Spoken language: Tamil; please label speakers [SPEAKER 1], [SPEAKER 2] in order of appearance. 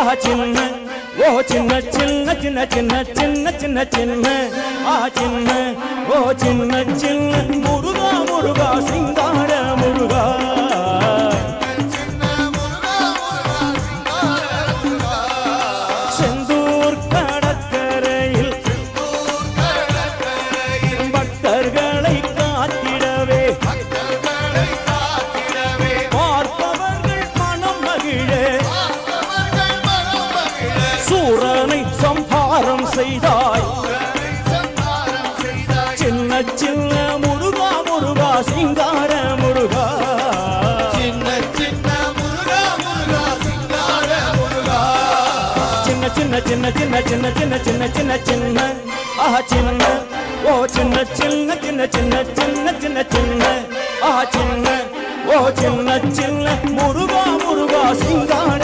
[SPEAKER 1] ஆஹா சின்ன ஓ சின்ன சின்ன சின்ன சின்ன சின்ன சின்ன சின்ன ஆஹா சின்ன ஓ சின்ன சின்ன முருகா முருகா சிங்கார முருகா செந்தூர் கடற்கரையில் பக்தர்களை காத்திடவே பார்ப்பவர்கள் மனம் மகிழ சூரனை சம்ஹாரம் செய்தாய் சின்ன சின்ன முருகா முருகா சிங்கார முருகா
[SPEAKER 2] சின்ன சின்ன முருகா முருகா சிங்கார முருகா
[SPEAKER 1] சின்ன சின்ன சின்ன சின்ன சின்ன சின்ன சின்ன சின்ன சின்ன ஆஹா சின்ன ஓ சின்ன சின்ன சின்ன சின்ன சின்ன சின்ன சின்ன ஆஹா சின்ன ஓ சின்ன சின்ன முருகா முருகா சிங்கார